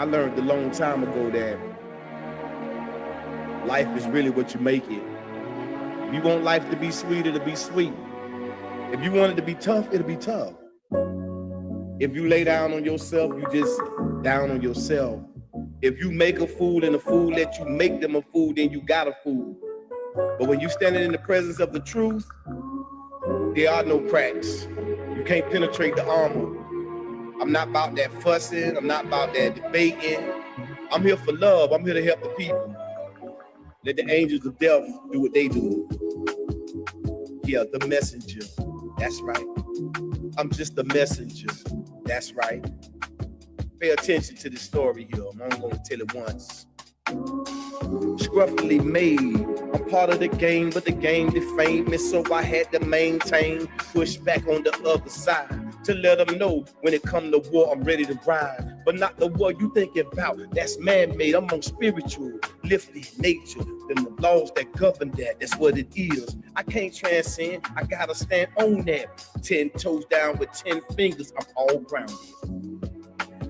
I learned a long time ago that life is really what you make it. If you want life to be sweet, it'll be sweet. If you want it to be tough, it'll be tough. If you lay down on yourself, you just down on yourself. If you make a fool and a fool let you make them a fool, then you got a fool. But when you standing in the presence of the truth, there are no cracks. You can't penetrate the armor. I'm not about that fussing. I'm not about that debating. I'm here for love. I'm here to help the people. Let the angels of death do what they do. Yeah, the messenger. That's right. I'm just a messenger. That's right. Pay attention to this story here. I'm only going to tell it once. Scruffily made. I'm part of the game, but the game defamed me, so I had to maintain. Push back on the other side to let them know when it come to war, I'm ready to ride. But not the war you thinking about. That's man-made. I'm on spiritual, lifted nature. Then the laws that govern that, that's what it is. I can't transcend. I gotta stand on that. 10 toes down with 10 fingers. I'm all grounded.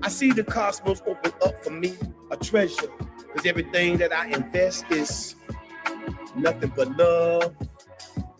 I see the cosmos open up for me, a treasure. Because everything that I invest is nothing but love,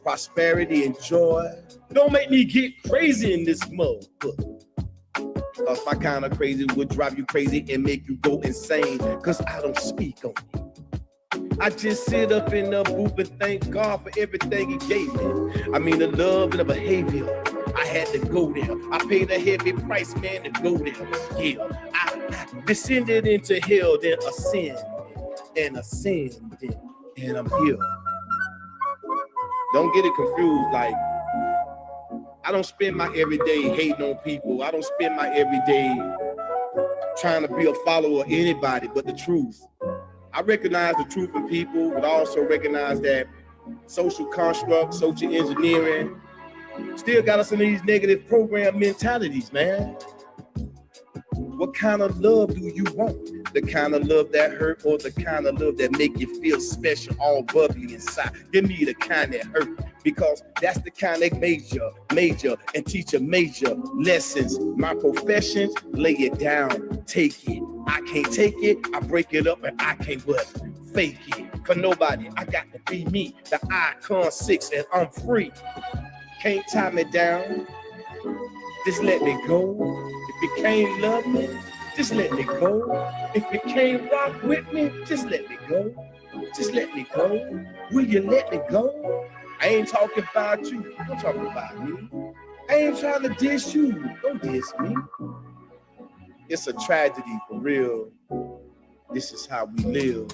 prosperity, and joy. Don't make me get crazy in this mode. Because my kind of crazy would drive you crazy and make you go insane. Because I don't speak on it. I just sit up in the booth and thank God for everything he gave me. I mean the love and the behavior. I had to go there. I paid a heavy price, man, to go there. Yeah, I descended into hell, then ascended and ascended, and I'm here. Don't get it confused. Like, I don't spend my everyday hating on people. I don't spend my everyday trying to be a follower of anybody but the truth. I recognize the truth in people, but I also recognize that social construct, social engineering, still got us in these negative program mentalities, man. What kind of love do you want? The kind of love that hurt or the kind of love that make you feel special, all bubbly inside? Give me the kind that hurt, because that's the kind that major and teach a major lessons. My professions, lay it down, take it. I can't take it, I break it up, and I can't but fake it. For nobody, I got to be me, the icon 6, and I'm free. Can't tie me down, just let me go. If you can't love me, just let me go. If you can't rock with me, just let me go. Just let me go. Will you let me go? I ain't talking about you, I'm talking about me. I ain't trying to diss you, don't diss me. It's a tragedy for real. This is how we live.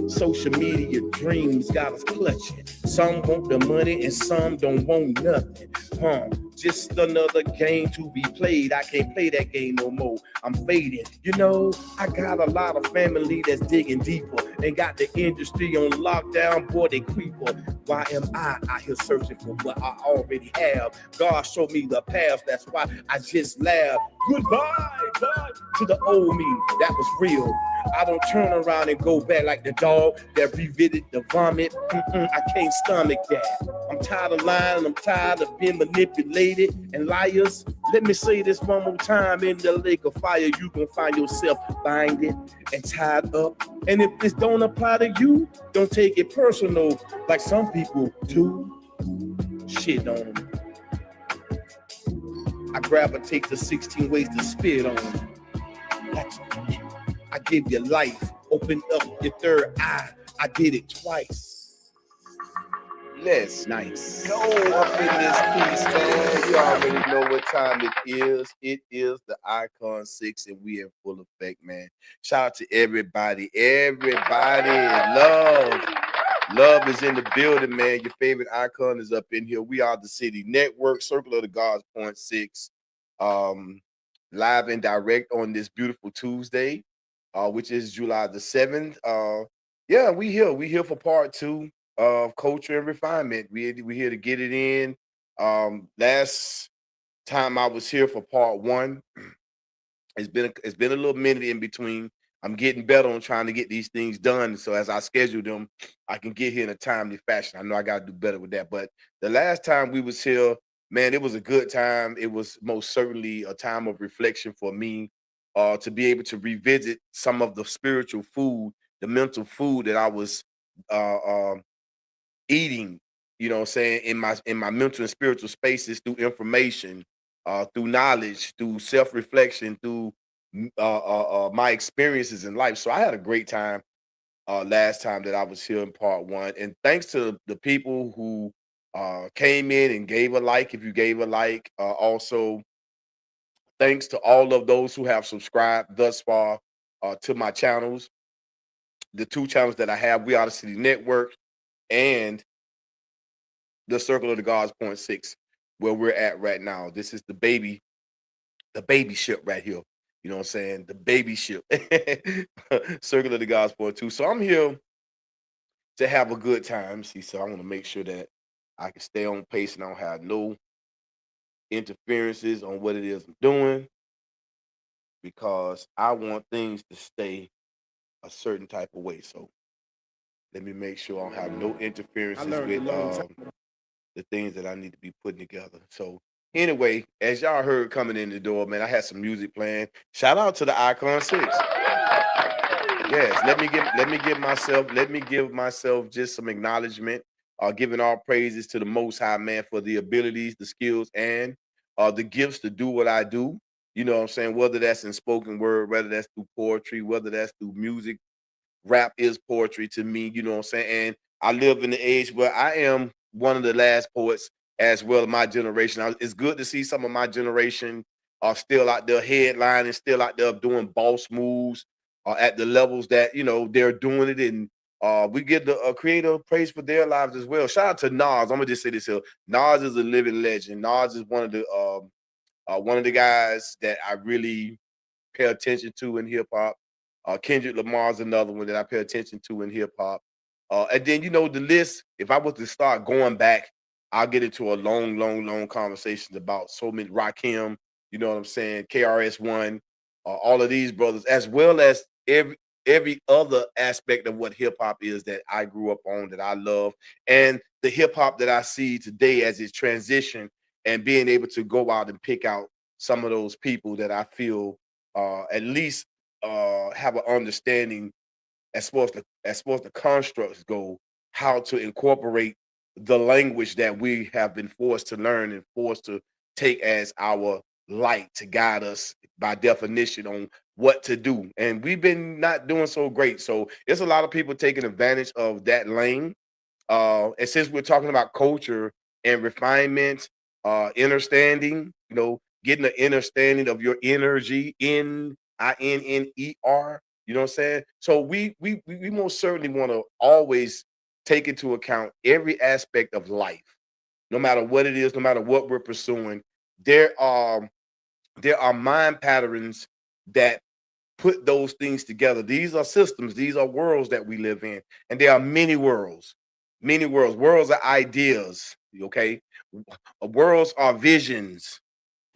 Social media dreams got us clutching. Some want the money and some don't want nothing. Just another game to be played. I can't play that game no more. I'm fading. You know, I got a lot of family that's digging deeper and got the industry on lockdown. Boy, they creeper. Why am I out here searching for what I already have? God showed me the path. That's why I just laugh. Goodbye, God, to the old me. That was real. I don't turn around and go back like the dog that revisited the vomit. I can't stomach that. I'm tired of lying. I'm tired of being manipulated and liars. Let me say this one more time. In the lake of fire, you can find yourself binded and tied up. And if this don't apply to you, don't take it personal like some people do. Shit on them. I gravitate to 16 ways to spit on them. I give you life. Open up your third eye. I did it twice. Let's nice. Go up in this piece, man. You already know what time it is. It is the Icon 6, and we in full effect, man. Shout out to everybody. Everybody. Love is in the building, man. Your favorite icon is up in here. We are the City Network, Circleofthegods.6. Live and direct on this beautiful Tuesday, which is July the 7th. Yeah, we here for part 2 of Culture and Refinement. We here to get it in. Last time I was here for part 1. It's been a little minute in between. I'm getting better on trying to get these things done. So as I schedule them, I can get here in a timely fashion. I know I got to do better with that. But the last time we was here, man, it was a good time. It was most certainly a time of reflection for me. to be able to revisit some of the spiritual food, the mental food that I was eating, you know what I'm saying, in my mental and spiritual spaces through information, through knowledge, through self-reflection, through my experiences in life. So I had a great time last time that I was here in part one. And thanks to the people who came in and gave a like, if you gave a like. Also, thanks to all of those who have subscribed thus far to my channels, the two channels that I have, We Are the City Network and the Circle of the Gods.6, where we're at right now. This is the baby ship right here. You know what I'm saying? The baby ship. Circle of the Gods.2. So I'm here to have a good time. See, so I want to make sure that I can stay on pace and I don't have no interferences on what it is I'm doing, because I want things to stay a certain type of way. So let me make sure I don't have no interferences with the things that I need to be putting together. So anyway, as y'all heard coming in the door, man, I had some music playing. Shout out to the Icon 6. Yes, let me give myself just some acknowledgement, giving all praises to the Most High, man, for the abilities, the skills, and the gifts to do what I do. You know what I'm saying? Whether that's in spoken word, whether that's through poetry, whether that's through music. Rap is poetry to me, you know what I'm saying? And I live in the age where I am one of the last poets as well of my generation. It's good to see some of my generation are still out there headlining, still out there doing boss moves at the levels that, you know, they're doing it. And we give the creator praise for their lives as well. Shout out to Nas. I'm gonna just say this here. Nas is a living legend. Nas is one of the guys that I really pay attention to in hip hop. Kendrick Lamar's another one that I pay attention to in hip hop. And then, you know, the list, if I was to start going back, I'll get into a long conversation about so many. Rakim, you know what I'm saying? KRS-One, all of these brothers, as well as every other aspect of what hip hop is that I grew up on, that I love, and the hip hop that I see today as its transition, and being able to go out and pick out some of those people that I feel at least have an understanding as far as the constructs go, how to incorporate the language that we have been forced to learn and forced to take as our light to guide us by definition on what to do. And we've been not doing so great. So there's a lot of people taking advantage of that lane. And since we're talking about culture and refinement, understanding, you know, getting the understanding of your energy, INNER, you know what I'm saying? So we most certainly want to always take into account every aspect of life, no matter what it is, no matter what we're pursuing. There are mind patterns that put those things together. These are systems, these are worlds that we live in. And there are worlds of ideas, okay? Worlds are visions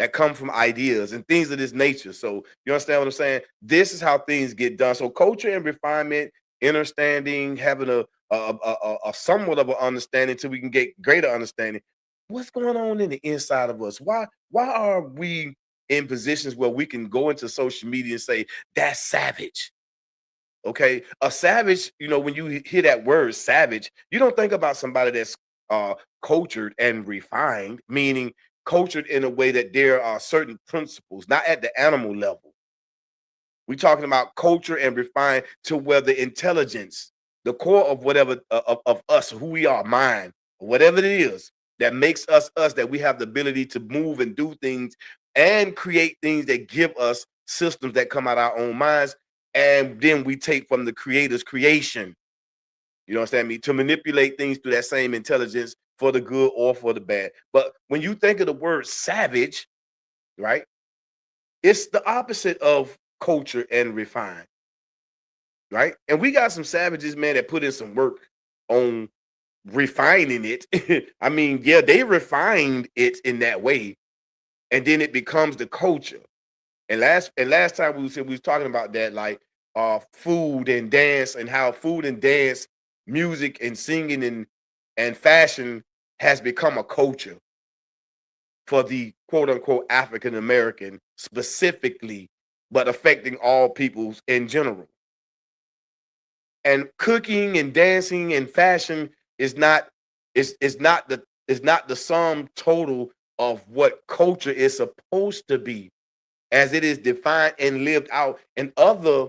that come from ideas and things of this nature. So you understand what I'm saying? This is how things get done. So culture and refinement, understanding, having a somewhat of an understanding till we can get greater understanding. What's going on in the inside of us? Why are we in positions where we can go into social media and say that's savage? Okay, a savage, you know, when you hear that word savage, you don't think about somebody that's cultured and refined, meaning cultured in a way that there are certain principles, not at the animal level. We're talking about culture and refined to where the intelligence, the core of whatever of us, who we are, mind, whatever it is that makes us us, that we have the ability to move and do things and create things that give us systems that come out of our own minds, and then we take from the creator's creation. You understand me? To manipulate things through that same intelligence for the good or for the bad. But when you think of the word savage, right? It's the opposite of culture and refined, right? And we got some savages, man, that put in some work on refining it. I mean, yeah, they refined it in that way, and then it becomes the culture. And last time we was talking about that, like food and dance, and how food and dance, music and singing and fashion has become a culture for the quote unquote African American, specifically but affecting all peoples in general. And cooking and dancing and fashion is not the sum total of what culture is supposed to be, as it is defined and lived out in other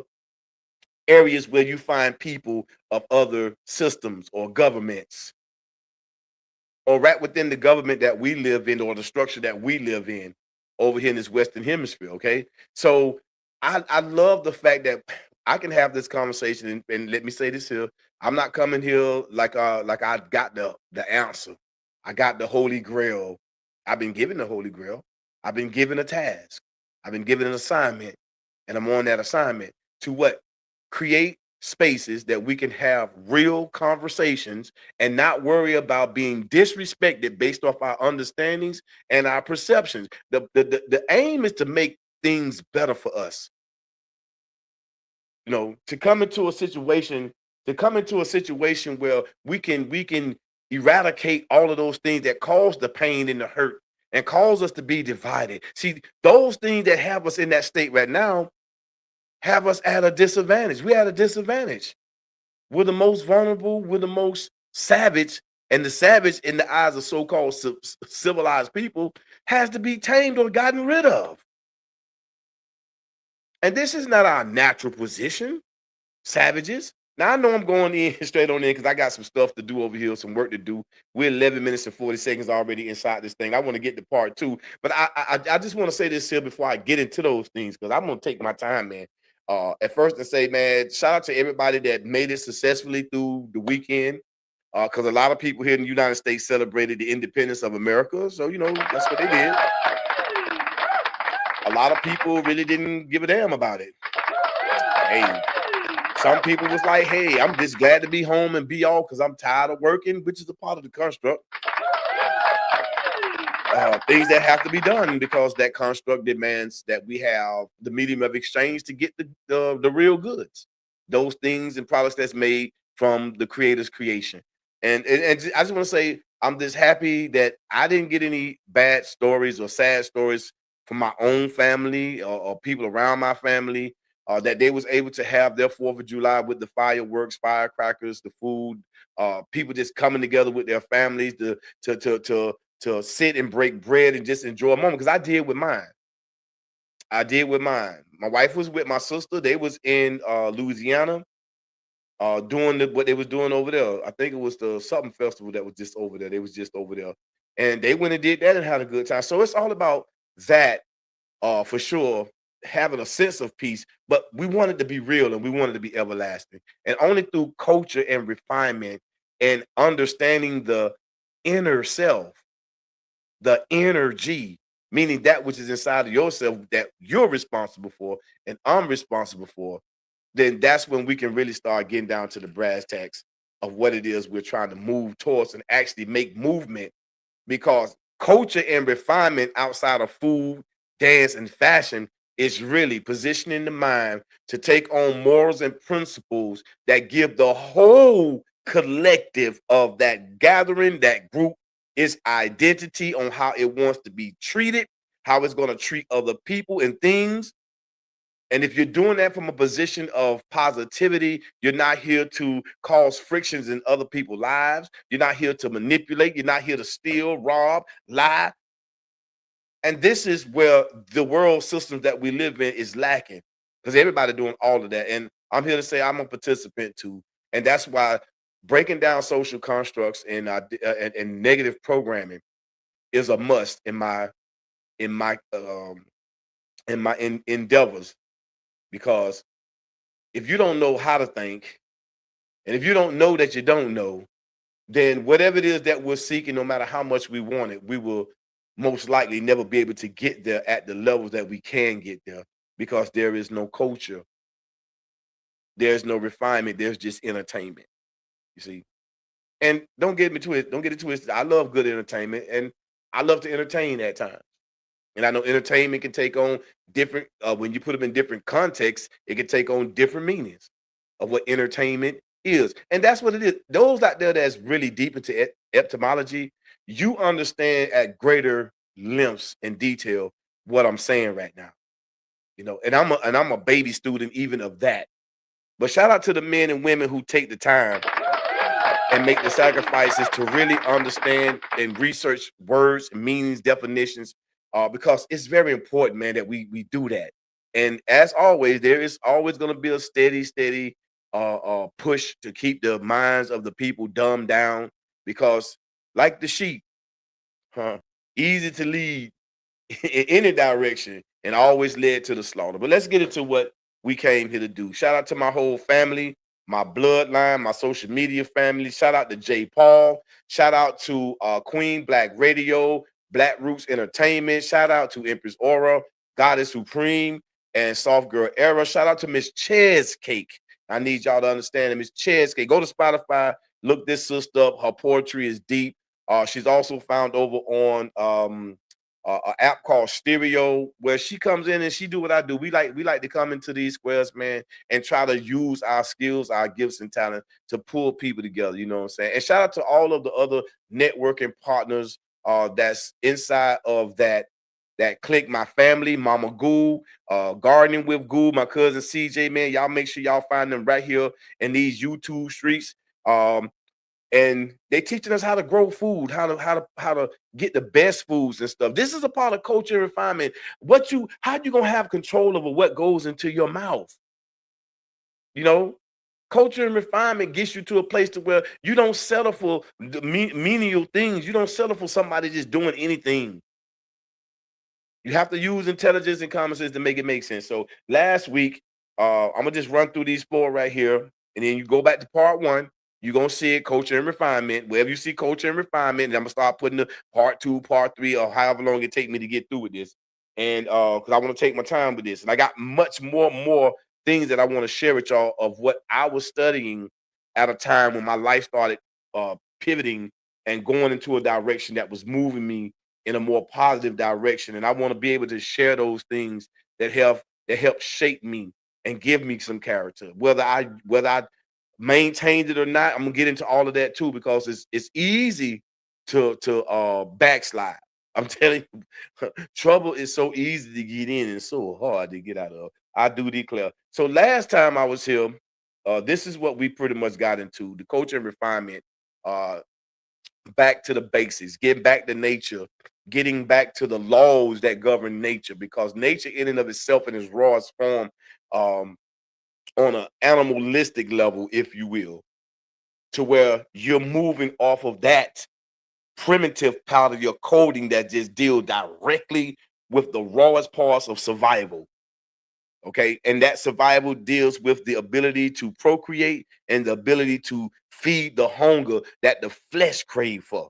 areas where you find people of other systems or governments, or right within the government that we live in, or the structure that we live in over here in this Western Hemisphere. Okay. So I love the fact that I can have this conversation, and let me say this here. I'm not coming here like I got the answer. I got the Holy Grail. I've been given the Holy Grail. I've been given a task. I've been given an assignment, and I'm on that assignment to what? Create spaces that we can have real conversations and not worry about being disrespected based off our understandings and our perceptions. The aim is to make things better for us. You know, to come into a situation, where we can eradicate all of those things that cause the pain and the hurt and cause us to be divided. See, those things that have us in that state right now have us at a disadvantage. We're at a disadvantage. We're the most vulnerable. We're the most savage. And the savage, in the eyes of so-called civilized people, has to be tamed or gotten rid of. And this is not our natural position, savages. Now, I know I'm going in straight on in because I got some stuff to do over here, some work to do. We're 11 minutes and 40 seconds already inside this thing. I want to get to part 2. But I just want to say this here before I get into those things, because I'm going to take my time, man. At first, to say, man, shout out to everybody that made it successfully through the weekend, because a lot of people here in the United States celebrated the independence of America. So, you know, that's what they did. A lot of people really didn't give a damn about it. Hey, some people was like, hey, I'm just glad to be home and be off because I'm tired of working, which is a part of the construct. Things that have to be done because that construct demands that we have the medium of exchange to get the real goods, those things and products that's made from the creator's creation. And I just want to say, I'm just happy that I didn't get any bad stories or sad stories from my own family or people around my family, that they was able to have their 4th of July with the fireworks, firecrackers, the food, people just coming together with their families to sit and break bread and just enjoy a moment. Because I did with mine. My wife was with my sister. They was in Louisiana, doing what they was doing over there. I think it was the something festival that was just over there. They was just over there, and they went and did that and had a good time. So it's all about that, for sure, having a sense of peace. But we want it to be real and we want it to be everlasting, and only through culture and refinement and understanding the inner self, the energy, meaning that which is inside of yourself that you're responsible for and I'm responsible for, then that's when we can really start getting down to the brass tacks of what it is we're trying to move towards and actually make movement. Because culture and refinement outside of food, dance, and fashion is really positioning the mind to take on morals and principles that give the whole collective of that gathering, that group, its identity on how it wants to be treated, how it's going to treat other people and things. And if you're doing that from a position of positivity, you're not here to cause frictions in other people's lives. You're not here to manipulate. You're not here to steal, rob, lie. And this is where the world systems that we live in is lacking, because everybody doing all of that. And I'm here to say I'm a participant too. And that's why breaking down social constructs and negative programming is a must in my endeavors. Because if you don't know how to think, and if you don't know that you don't know, then whatever it is that we're seeking, no matter how much we want it, we will most likely never be able to get there at the levels that we can get there, because there is no culture, there's no refinement, there's just entertainment. You see, and don't get it twisted. I love good entertainment, and I love to entertain at times. And I know entertainment can take on different, when you put them in different contexts, it can take on different meanings of what entertainment is. And that's what it is. Those out there that's really deep into etymology, you understand at greater lengths and detail what I'm saying right now. and I'm a baby student even of that. But shout out to the men and women who take the time and make the sacrifices to really understand and research words, meanings, definitions, because it's very important, man, that we do that. And as always, there is always going to be a steady push to keep the minds of the people dumbed down, because, like the sheep, huh, easy to lead in any direction and always led to the slaughter. But let's get into what we came here to do. Shout out to my whole family, my bloodline, my social media family. Shout out to Jay Paul. Shout out to Queen Black Radio, Black Roots Entertainment. Shout out to Empress Aura, Goddess Supreme, and Soft Girl Era. Shout out to Miss Cake. I need y'all to understand that Miss Cake. Go to Spotify, look this sister up. Her poetry is deep. She's also found over on an app called Stereo, where she comes in and she do what I do. We like to come into these squares, man, and try to use our skills, our gifts and talent to pull people together. You know what I'm saying? And shout out to all of the other networking partners that's inside of that clique. My family, Mama Goo, Gardening with Goo, my cousin CJ, man. Y'all make sure y'all find them right here in these YouTube streets. And they teaching us how to grow food, how to get the best foods and stuff. This is a part of culture and refinement. How you gonna have control over what goes into your mouth? Culture and refinement gets you to a place to where you don't settle for the menial things. You don't settle for somebody just doing anything. You have to use intelligence and common sense to make it make sense. So last week, I'm gonna just run through these 4 right here, and then you go back to part 1. You're gonna see it, culture and refinement. Wherever you see culture and refinement, and I'm gonna start putting the part 2, part 3, or however long it take me to get through with this. And because I want to take my time with this, and I got much more things that I want to share with y'all of what I was studying at a time when my life started pivoting and going into a direction that was moving me in a more positive direction. And I want to be able to share those things that help shape me and give me some character, whether I maintained it or not. I'm gonna get into all of that too, because it's easy to backslide. I'm telling you, trouble is so easy to get in and so hard to get out of. I do declare. So last time I was here, this is what we pretty much got into: the culture and refinement, back to the basics, getting back to nature, getting back to the laws that govern nature, because nature in and of itself in its rawest form, on an animalistic level, if you will, to where you're moving off of that primitive part of your coding that just deal directly with the rawest parts of survival. Okay. And that survival deals with the ability to procreate and the ability to feed the hunger that the flesh crave for.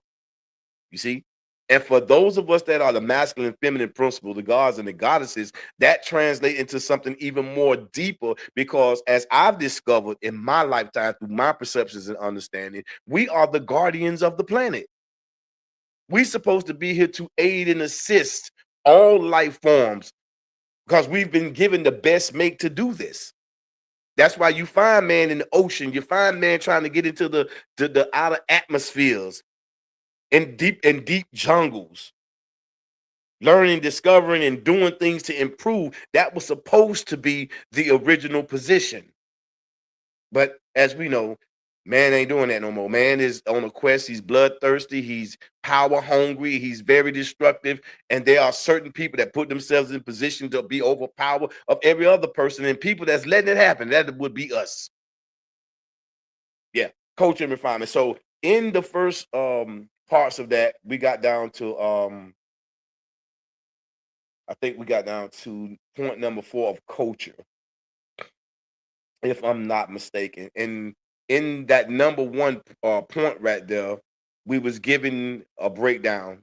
You see? And for those of us that are the masculine and feminine principle, the gods and the goddesses, that translate into something even more deeper, because as I've discovered in my lifetime through my perceptions and understanding, we are the guardians of the planet. We're supposed to be here to aid and assist all life forms, because we've been given the best make to do this. That's why you find man in the ocean, you find man trying to get into the outer atmospheres, in deep jungles, learning, discovering, and doing things to improve. That was supposed to be the original position. But as we know, man ain't doing that no more. Man is on a quest. He's bloodthirsty. He's power hungry. He's very destructive. And there are certain people that put themselves in position to be overpower of every other person, and people that's letting it happen. That would be us. Yeah, culture and refinement. So in the first parts of that, we got down to I think we got down to point number 4 of culture, if I'm not mistaken. And in that number 1 point right there, we was given a breakdown,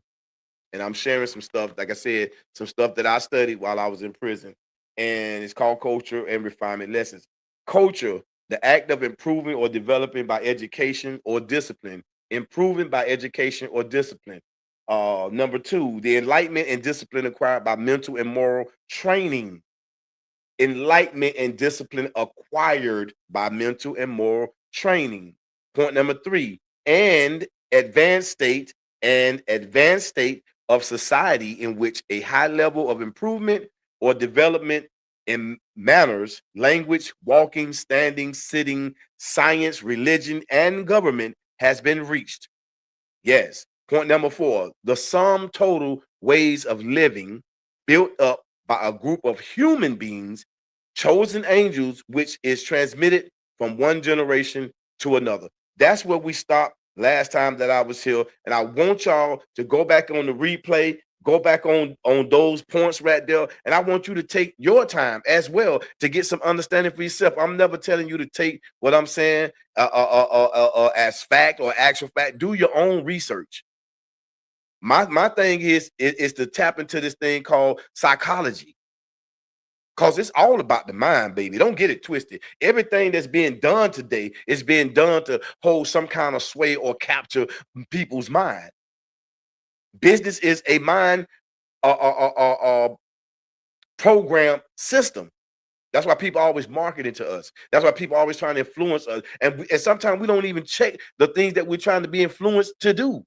and I'm sharing some stuff, like I said, some stuff that I studied while I was in prison, and it's called Culture and Refinement Lessons. Culture, the act of improving or developing by education or discipline. Improving by education or discipline. Number 2, the enlightenment and discipline acquired by mental and moral training. Enlightenment and discipline acquired by mental and moral training. Point number 3, and advanced state of society in which a high level of improvement or development in manners, language, walking, standing, sitting, science, religion, and government has been reached. Yes. Point number 4, the sum total ways of living built up by a group of human beings, chosen angels, which is transmitted from one generation to another. That's where we stopped last time that I was here. And I want y'all to go back on the replay, go back on those points right there. And I want you to take your time as well to get some understanding for yourself. I'm never telling you to take what I'm saying as fact or actual fact. Do your own research. My thing is to tap into this thing called psychology. Because it's all about the mind, baby. Don't get it twisted. Everything that's being done today is being done to hold some kind of sway or capture people's mind. Business is a mind program system. That's why people always marketing to us. That's why people always trying to influence us. And sometimes we don't even check the things that we're trying to be influenced to do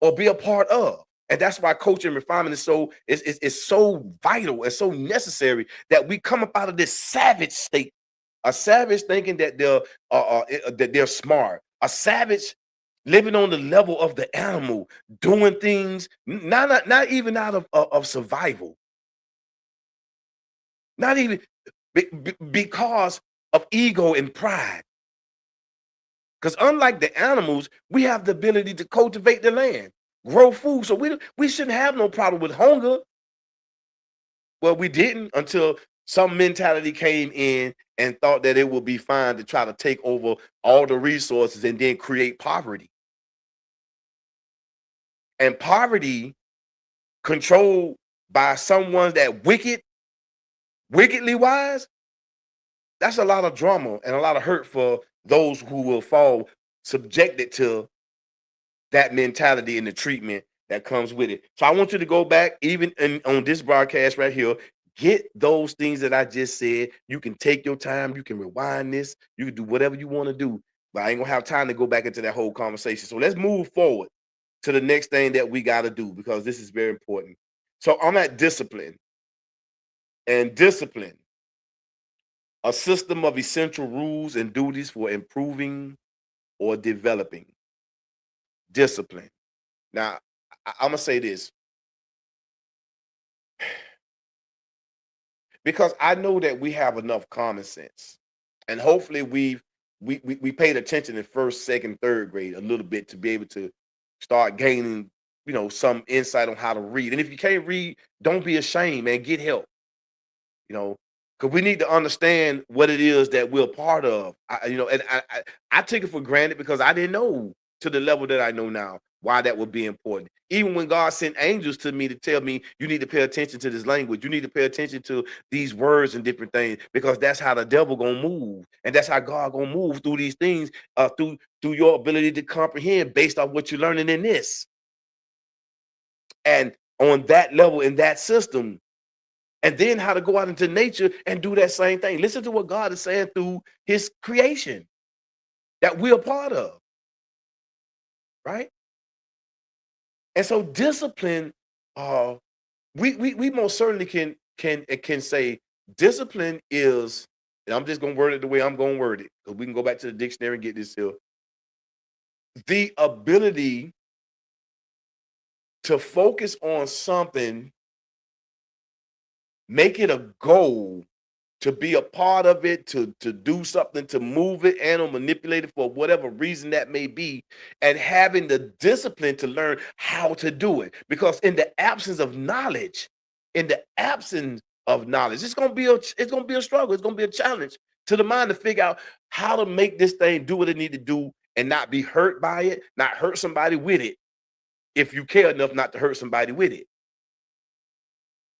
or be a part of. And that's why coaching and refinement is so vital and so necessary, that we come up out of this savage state, a savage thinking that they're smart, a savage living on the level of the animal, doing things not even out of survival, not even because of ego and pride. Because unlike the animals, we have the ability to cultivate the land, grow food. So we shouldn't have no problem with hunger. Well, we didn't until some mentality came in and thought that it would be fine to try to take over all the resources and then create poverty. And poverty controlled by someone that wickedly wise, that's a lot of drama and a lot of hurt for those who will fall subjected to that mentality and the treatment that comes with it. So I want you to go back, even on this broadcast right here, get those things that I just said. You can take your time, you can rewind this, you can do whatever you want to do, but I ain't gonna have time to go back into that whole conversation. So let's move forward to the next thing that we got to do, because this is very important. So I'm at discipline. And discipline, a system of essential rules and duties for improving or developing. Discipline. Now, I'm gonna say this, because I know that we have enough common sense, and hopefully we paid attention in first, second, third grade a little bit to be able to start gaining, some insight on how to read. And if you can't read, don't be ashamed, man. Get help. Because we need to understand what it is that we're part of. And I took it for granted because I didn't know to the level that I know now why that would be important. Even when God sent angels to me to tell me, you need to pay attention to this language, you need to pay attention to these words and different things, because that's how the devil gonna move, and that's how God gonna move through these things, through your ability to comprehend based on what you're learning in this, and on that level in that system. And then how to go out into nature and do that same thing. Listen to what God is saying through his creation that we're a part of, right? And so discipline, we most certainly can say discipline is, and I'm just gonna word it the way I'm gonna word it, because we can go back to the dictionary and get this here. The ability to focus on something, make it a goal, to be a part of it, to do something, to move it and or manipulate it for whatever reason that may be, and having the discipline to learn how to do it. Because in the absence of knowledge, it's gonna be a struggle. It's gonna be a challenge to the mind to figure out how to make this thing do what it need to do and not be hurt by it, not hurt somebody with it, if you care enough not to hurt somebody with it.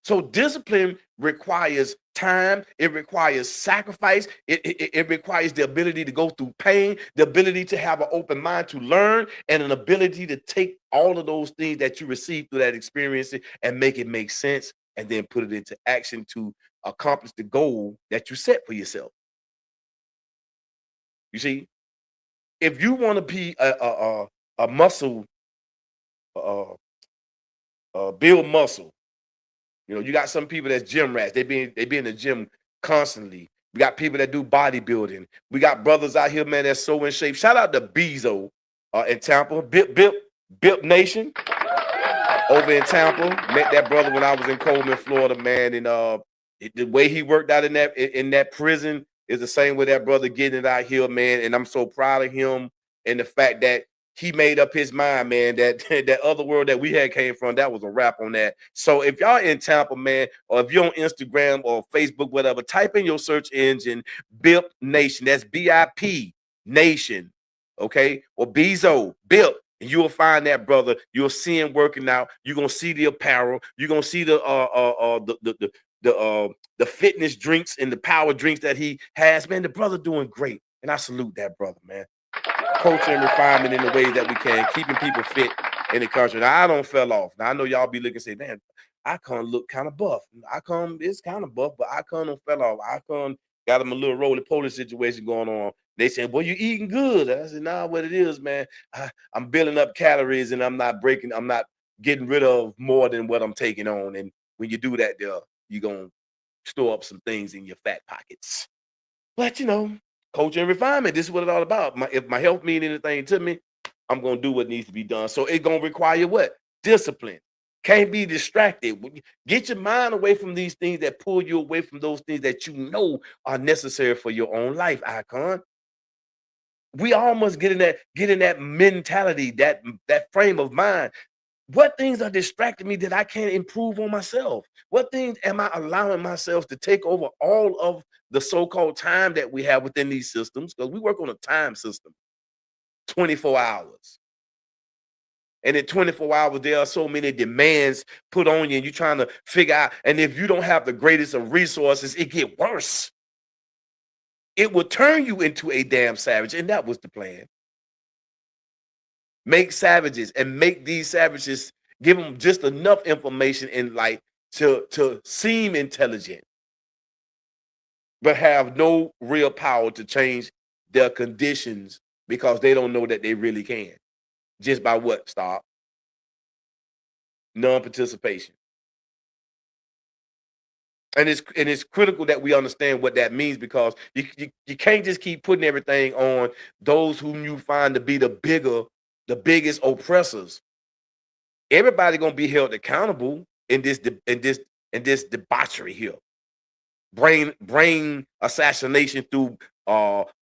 So discipline requires time, it requires sacrifice, it requires the ability to go through pain, the ability to have an open mind to learn, and an ability to take all of those things that you receive through that experience and make it make sense, and then put it into action to accomplish the goal that you set for yourself. You see, if you want to be a muscle, build muscle, You know, you got some people that's gym rats. They be in the gym constantly. We got people that do bodybuilding. We got brothers out here, man, that's so in shape. Shout out to Bezo in Tampa, Bip Nation over in Tampa. Met that brother when I was in Coleman, Florida, man. And the way he worked out in that prison is the same way that brother getting it out here, man. And I'm so proud of him and the fact that he made up his mind, man, that that other world that we had came from, that was a wrap on that. So if y'all in Tampa, man, or if you're on Instagram or Facebook, whatever, type in your search engine, BIP Nation. That's BIP Nation, okay? Or Bezo, BIP. And you'll find that brother. You'll see him working out. You're gonna see the apparel. You're gonna see the fitness drinks and the power drinks that he has. Man, the brother doing great, and I salute that brother, man. Coaching and refinement in the ways that we can, keeping people fit in the country. Now, I don't fell off. Now, I know y'all be looking and say, man, Icon look kind of buff. Icon is kind of buff, but Icon don't fell off. Icon got him a little roly-poly situation going on. They said, boy, you eating good. I said, nah, what it is, man, I'm building up calories and I'm not getting rid of more than what I'm taking on. And when you do that, you're going to store up some things in your fat pockets. But, you know, coaching and refinement, this is what it's all about. If my health means anything to me, I'm going to do what needs to be done. So it's going to require what? Discipline. Can't be distracted. Get your mind away from these things that pull you away from those things that you know are necessary for your own life, Icon. We all must get in that mentality, that frame of mind. What things are distracting me that I can't improve on myself? What things am I allowing myself to take over all of the so-called time that we have within these systems? Because we work on a time system, 24 hours. And in 24 hours, there are so many demands put on you, and you're trying to figure out. And if you don't have the greatest of resources, it get worse. It will turn you into a damn savage, and that was the plan. Make savages and make these savages, give them just enough information and like to seem intelligent, but have no real power to change their conditions because they don't know that they really can. Just by what? Stop. Non-participation. And it's critical that we understand what that means, because you can't just keep putting everything on those whom you find to be the biggest oppressors. Everybody gonna be held accountable in this debauchery here. Brain assassination through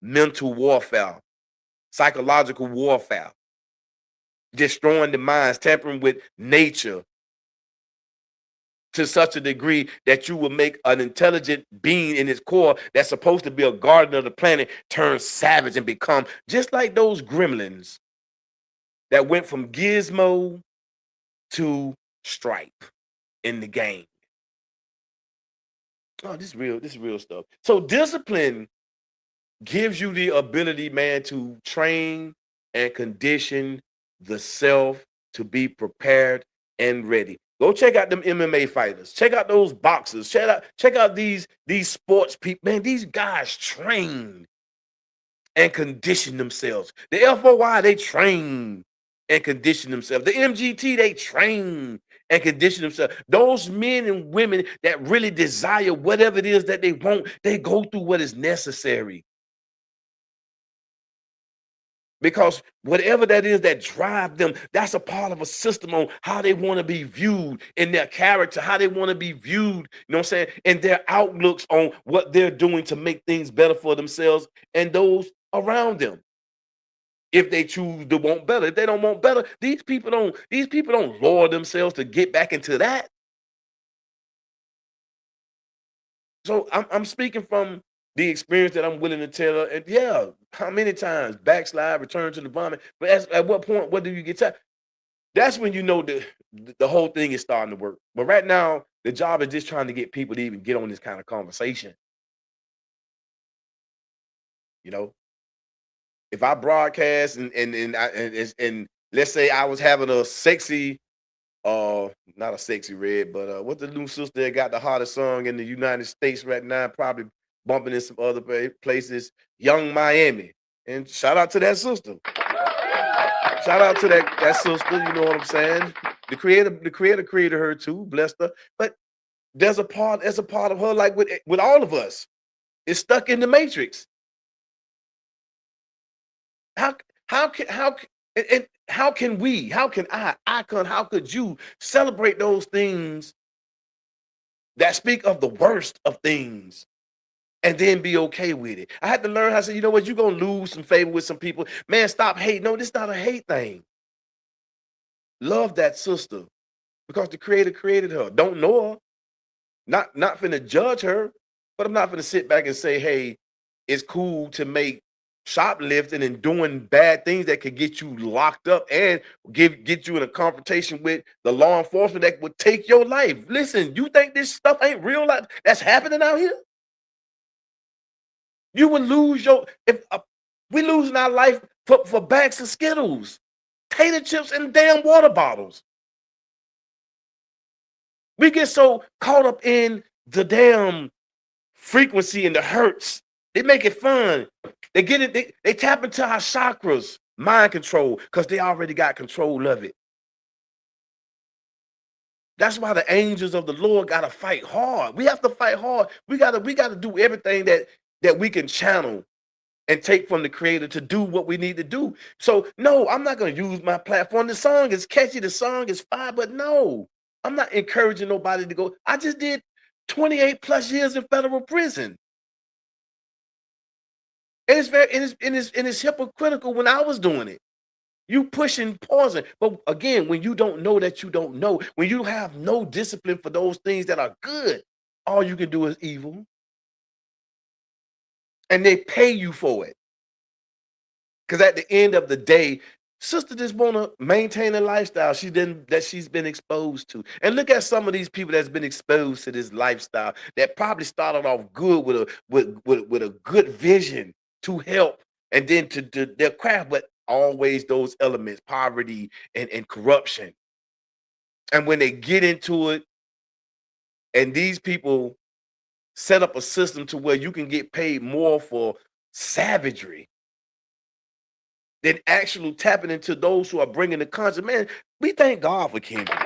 mental warfare, psychological warfare, destroying the minds, tampering with nature to such a degree that you will make an intelligent being in its core that's supposed to be a guardian of the planet turn savage and become just like those gremlins that went from Gizmo to Stripe in the game. Oh, this is real stuff. So discipline gives you the ability, man, to train and condition the self to be prepared and ready. Go check out them MMA fighters. Check out those boxers. Check out these sports people. Man, these guys train and condition themselves. The FOI, they train and condition themselves. The MGT, they train and condition themselves. Those men and women that really desire whatever it is that they want, they go through what is necessary. Because whatever that is that drive them, that's a part of a system on how they want to be viewed in their character, how they want to be viewed, you know what I'm saying, and their outlooks on what they're doing to make things better for themselves and those around them. If they choose to want better, if they don't want better, these people don't lower themselves to get back into that. So I'm speaking from the experience that I'm willing to tell. And yeah, how many times backslide, return to the vomit? But at what point, what do you get tired? That's when you know the whole thing is starting to work. But right now, the job is just trying to get people to even get on this kind of conversation. You know, if I broadcast and let's say I was having a sexy, not a sexy red, but what's the new sister that got the hottest song in the United States right now? Probably bumping in some other places. Young Miami, and shout out to that sister. Shout out to that sister. You know what I'm saying? The creator created her too. Blessed her. But there's a part of her, like with all of us, is stuck in the matrix. How and how can we, how can how could you celebrate those things that speak of the worst of things and then be okay with it? I had to learn how to say, you know what, you're gonna lose some favor with some people. Man, stop hating. No, this is not a hate thing. Love that sister because the creator created her. Don't know her. Not finna judge her, but I'm not finna sit back and say, hey, it's cool to make shoplifting and doing bad things that could get you locked up and get you in a confrontation with the law enforcement that would take your life. Listen, you think this stuff ain't real life that's happening out here? You would lose your, if we losing our life for bags of Skittles, tater chips, and damn water bottles. We get so caught up in the damn frequency and the hertz. They make it fun. They get it, they tap into our chakras, mind control, because they already got control of it. That's why the angels of the Lord gotta fight hard. We have to fight hard. We gotta do everything that we can channel and take from the creator to do what we need to do. So no, I'm not gonna use my platform. The song is catchy, the song is fine, but no, I'm not encouraging nobody to go. I just did 28 plus years in federal prison. And it's hypocritical when I was doing it. You pushing poison. But again, when you don't know that you don't know, when you have no discipline for those things that are good, all you can do is evil. And they pay you for it. Because at the end of the day, sister just want to maintain a lifestyle she's been exposed to. And look at some of these people that's been exposed to this lifestyle that probably started off good with a good vision to help and then to their craft, but always those elements, poverty and corruption. And when they get into it, and these people set up a system to where you can get paid more for savagery than actually tapping into those who are bringing the concept. Man, we thank God for Kendrick.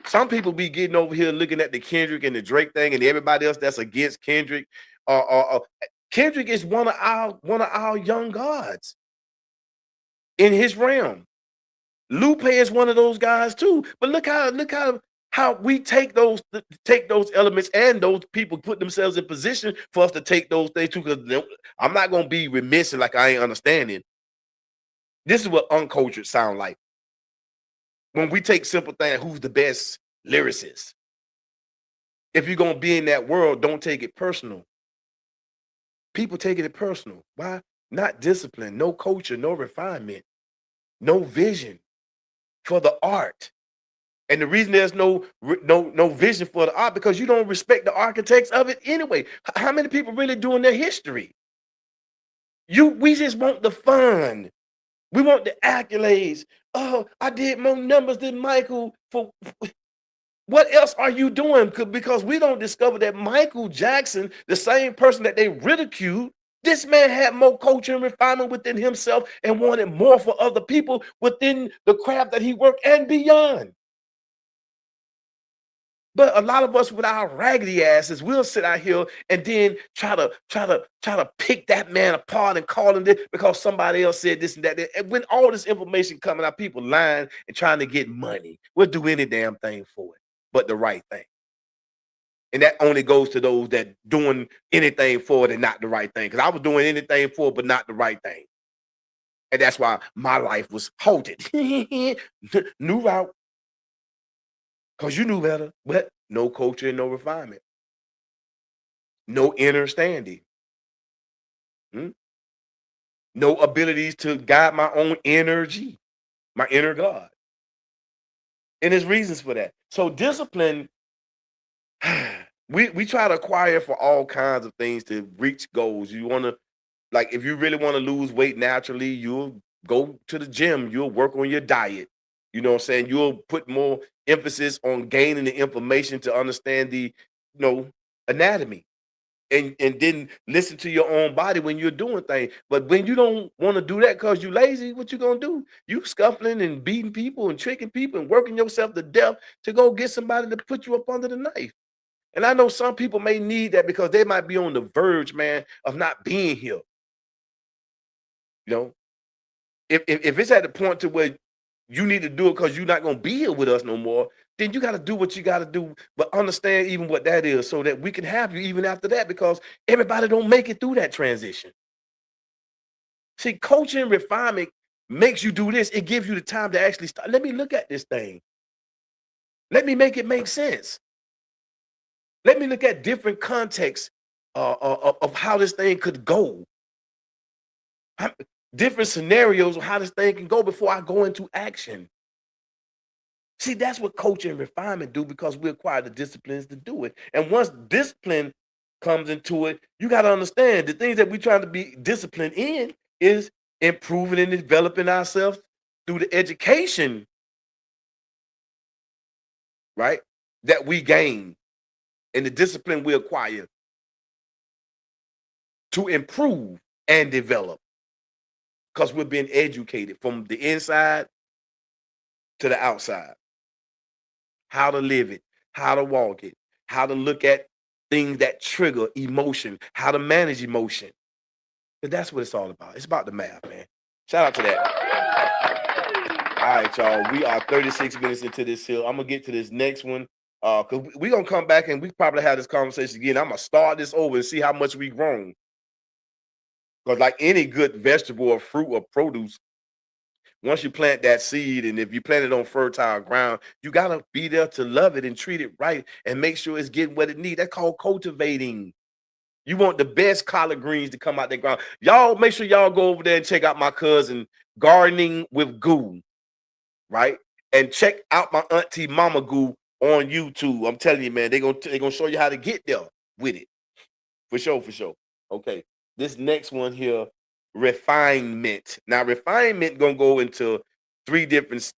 Some people be getting over here looking at the Kendrick and the Drake thing and everybody else that's against Kendrick. Kendrick is one of our young gods in his realm. Lupe is one of those guys too. But look how we take those elements, and those people put themselves in position for us to take those things too. Because I'm not gonna be remiss like I ain't understanding. This is what uncultured sound like. When we take simple things, who's the best lyricist? If you're gonna be in that world, don't take it personal. People taking it personal. Why? Not discipline, no culture, no refinement, no vision for the art. And the reason there's no vision for the art, because you don't respect the architects of it anyway. How many people really doing their history? We just want the fun. We want the accolades. Oh, I did more numbers than Michael. What else are you doing? Because we don't discover that Michael Jackson, the same person that they ridiculed, this man had more culture and refinement within himself and wanted more for other people within the craft that he worked and beyond. But a lot of us with our raggedy asses, we'll sit out here and then try to pick that man apart and call him this because somebody else said this and that. And when all this information coming out, people lying and trying to get money, we'll do any damn thing for it, but the right thing. And that only goes to those that doing anything for it and not the right thing. Because I was doing anything for it, but not the right thing. And that's why my life was halted. New route. Because you knew better, but no culture and no refinement. No innerstanding. No abilities to guide my own energy, my inner God. And there's reasons for that. So discipline, we try to acquire for all kinds of things to reach goals. You want to, like, if you really want to lose weight naturally, you'll go to the gym, you'll work on your diet. You know what I'm saying? You'll put more emphasis on gaining the information to understand the, anatomy. and then listen to your own body when you're doing things. But when you don't want to do that because you lazy, what you gonna do? You scuffling and beating people and tricking people and working yourself to death to go get somebody to put you up under the knife. And I know some people may need that because they might be on the verge, man, of not being here. You know, if it's at the point to where you need to do it because you're not gonna be here with us no more, then you got to do what you got to do, but understand even what that is, so that we can have you even after that. Because everybody don't make it through that transition. See, coaching refinement makes you do this. It gives you the time to actually start. Let me look at this thing. Let me make it make sense. Let me look at different contexts of how this thing could go. Different scenarios of how this thing can go before I go into action. See, that's what coaching and refinement do, because we acquire the disciplines to do it. And once discipline comes into it, you got to understand the things that we're trying to be disciplined in is improving and developing ourselves through the education, right? That we gain and the discipline we acquire to improve and develop, because we're being educated from the inside to the outside. How to live it, how to walk it, how to look at things that trigger emotion, how to manage emotion. But that's what it's all about. It's about the math, man. Shout out to that. All right, y'all. We are 36 minutes into this hill. I'm gonna get to this next one. Because we're gonna come back and we probably have this conversation again. I'm gonna start this over and see how much we grown. Because like any good vegetable or fruit or produce, once you plant that seed, and if you plant it on fertile ground, you gotta be there to love it and treat it right and make sure it's getting what it needs. That's called cultivating. You want the best collard greens to come out the ground. Y'all make sure y'all go over there and check out my cousin Gardening with Goo, right? And check out my auntie Mama Goo on YouTube. I'm telling you, man, they gonna show you how to get there with it. For sure, for sure. Okay. This next one here, refinement. Now, refinement gonna go into three different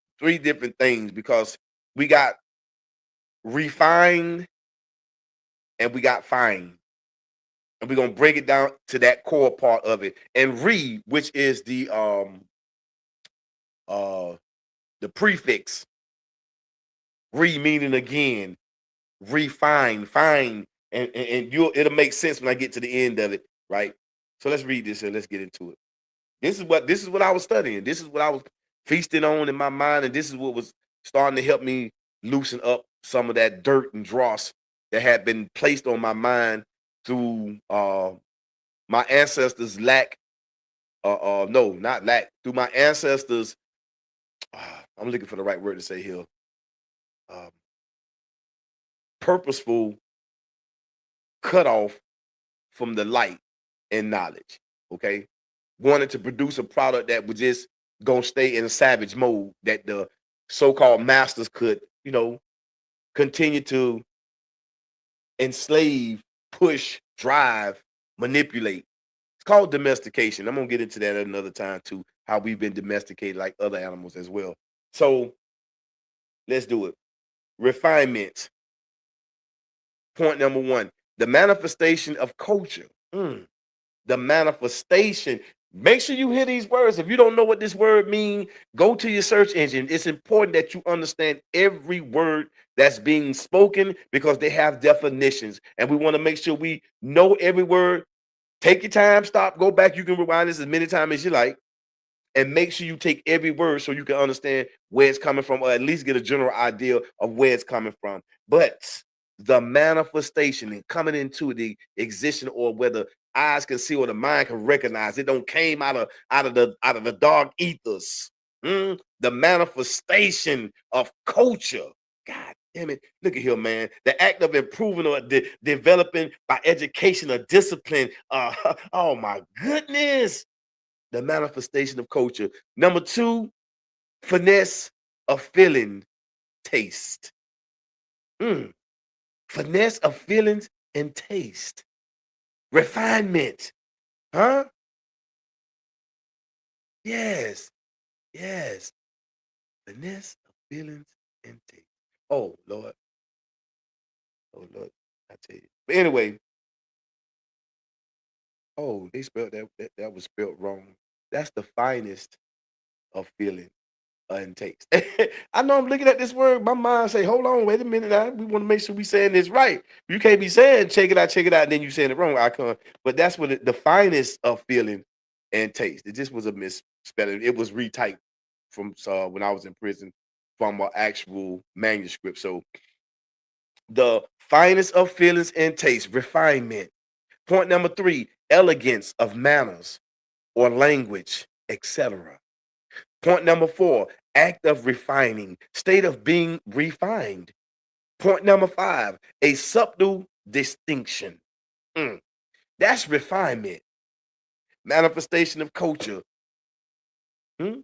things, because we got refine and we got fine. And we're gonna break it down to that core part of it. And which is uh the prefix, meaning again, refine, fine, and it'll make sense when I get to the end of it, right? So let's read this and let's get into it. This is what I was studying. This is what I was feasting on in my mind, and this is what was starting to help me loosen up some of that dirt and dross that had been placed on my mind through my ancestors' lack. No, not lack. Through my ancestors, I'm looking for the right word to say here. Um, Purposeful cutoff from the light and knowledge. Okay, wanted to produce a product that was just gonna stay in a savage mode, that the so-called masters could, continue to enslave, push, drive, manipulate. It's called domestication. I'm gonna get into that at another time too, how we've been domesticated like other animals as well. So let's do it. Refinement. Point number one, the manifestation of culture. The manifestation. Make sure you hear these words. If you don't know what this word means, go to your search engine. It's important that you understand every word that's being spoken, because they have definitions. And we want to make sure we know every word. Take your time, stop, go back. You can rewind this as many times as you like, and make sure you take every word so you can understand where it's coming from, or at least get a general idea of where it's coming from. But the manifestation and coming into the existence, or whether eyes can see or the mind can recognize, it don't came out of the dark ethers. The manifestation of culture. God damn it. Look at here, man. The act of improving or developing by education or discipline. Oh my goodness. The manifestation of culture. Number two, finesse of feeling, taste. Finesse of feelings and taste. Refinement. Huh? Yes. Yes. Finesse of feelings and taste. Oh, Lord. Oh, Lord. I tell you. But anyway, Oh, they spelled that was spelled wrong. That's the finest of feeling and taste. I know I'm looking at this word, my mind say, hold on, wait a minute. We want to make sure we saying this right. You can't be saying check it out, and then you saying it wrong, icon. But that's what the finest of feeling and taste. It just was a misspelling. It was retyped from when I was in prison from an actual manuscript. So the finest of feelings and taste, refinement. Point number 3, elegance of manners or language, etc. Point number 4, act of refining, state of being refined. Point number 5, a subtle distinction. That's refinement, manifestation of culture. Hmm?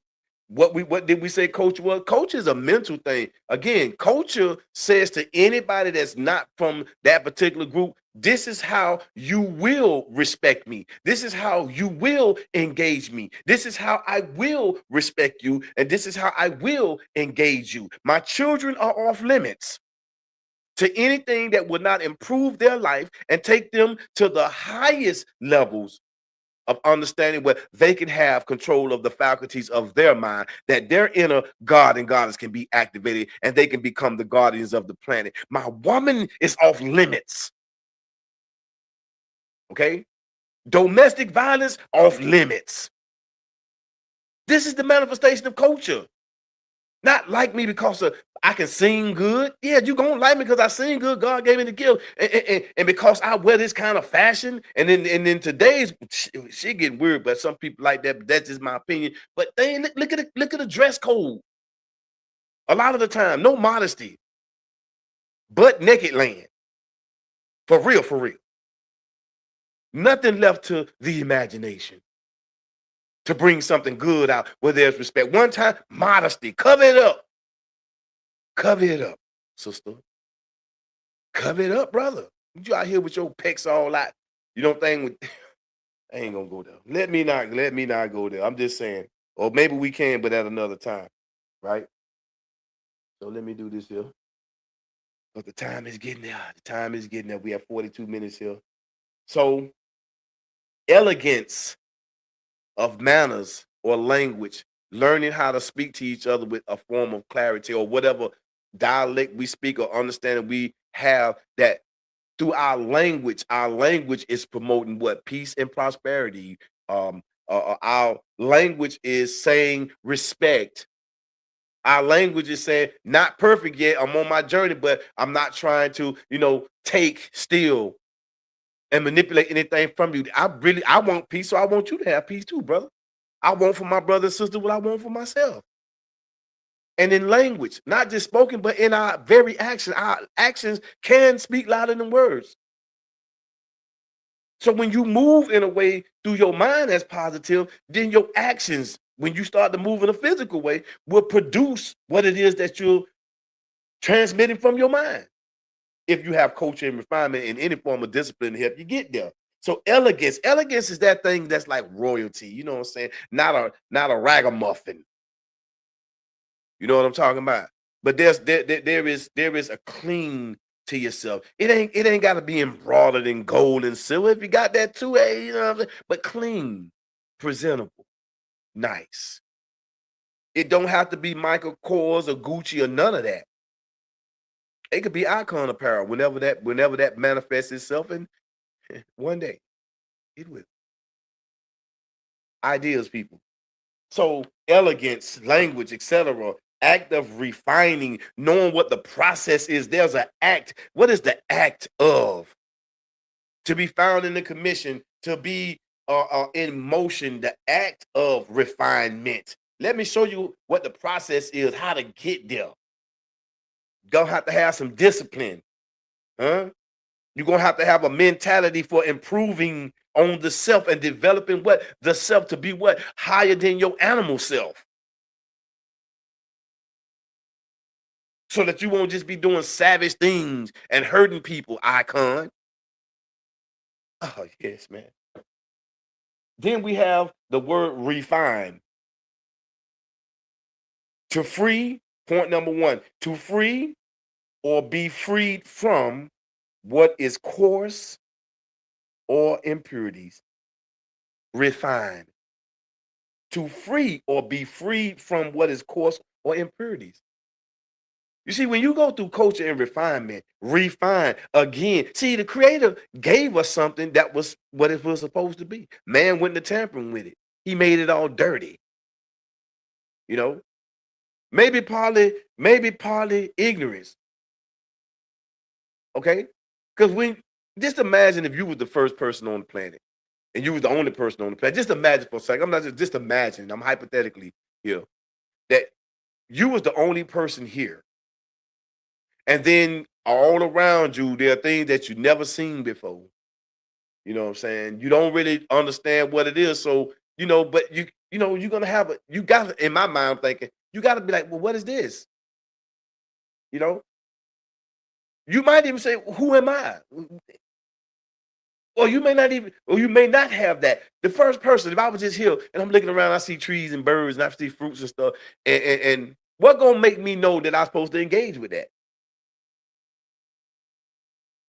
What did we say culture was? Culture is a mental thing. Again, culture says to anybody that's not from that particular group, this is how you will respect me. This is how you will engage me. This is how I will respect you. And this is how I will engage you. My children are off limits to anything that would not improve their life and take them to the highest levels of understanding where they can have control of the faculties of their mind, that their inner God and goddess can be activated and they can become the guardians of the planet. My woman is off limits. Okay? Domestic violence off limits. This is the manifestation of culture. Not like me because I can sing good. Yeah, you gonna like me because I sing good. God gave me the gift, and because I wear this kind of fashion. And then today's shit getting weird, but some people like that. But that's just my opinion. But they look at the dress code. A lot of the time, no modesty, butt naked land. For real, for real. Nothing left to the imagination to bring something good out where there's respect. One time, modesty, cover it up. Cover it up, sister. Cover it up, brother. You out here with your pecs all out. You don't think with I ain't gonna go there. Let me not go there. I'm just saying. Or maybe we can, but at another time. Right? So let me do this here. But the time is getting there. The time is getting there. We have 42 minutes here. So elegance of manners or language, learning how to speak to each other with a form of clarity or whatever dialect we speak or understanding we have, that through our language is promoting what? Peace and prosperity. Our language is saying respect. Our language is saying not perfect yet. I'm on my journey, but I'm not trying to, take, steal, and manipulate anything from you. I want peace, so I want you to have peace too, brother. I want for my brother and sister what I want for myself. And in language, not just spoken, but in our very action. Our actions can speak louder than words. So when you move in a way through your mind that's positive, then your actions, when you start to move in a physical way, will produce what it is that you're transmitting from your mind. If you have culture and refinement in any form of discipline to help you get there. So elegance is that thing that's like royalty. You know what I'm saying? Not a ragamuffin. You know what I'm talking about? But there is a clean to yourself. It ain't got to be embroidered in gold and silver. If you got that too, hey, you know what I'm saying? But clean, presentable, nice. It don't have to be Michael Kors or Gucci or none of that. It could be icon apparel whenever that manifests itself, and one day it will. Ideas, people. So elegance, language, etc. Act of refining, knowing what the process is. There's an act. What is the act of? To be found in the commission, to be in motion, the act of refinement. Let me show you what the process is, how to get there. Gonna have to have some discipline, huh? You're gonna have to have a mentality for improving on the self and developing what the self to be what higher than your animal self, so that you won't just be doing savage things and hurting people. Icon. Oh yes, man. Then we have the word refine. To free. Point number 1: to free or be freed from what is coarse or impurities. refine, to free or be freed from what is coarse or impurities. You see, when you go through culture and refinement, refine again. See, the Creator gave us something that was what it was supposed to be. Man went to tampering with it. He made it all dirty. You know, maybe partly ignorance. Okay, because when just imagine if you was the first person on the planet and you was the only person on the planet. Just imagine for a second. I'm not just imagine. I'm hypothetically here that you was the only person here. And then all around you, there are things that you never seen before. You know what I'm saying? You don't really understand what it is. So, but you're gonna have you gotta, in my mind, I'm thinking, you gotta be like, well, what is this? You know, you might even say, who am I? Or you may not have that. The first person, if I was just here and I'm looking around, I see trees and birds and I see fruits and stuff, and what gonna make me know that I'm supposed to engage with that?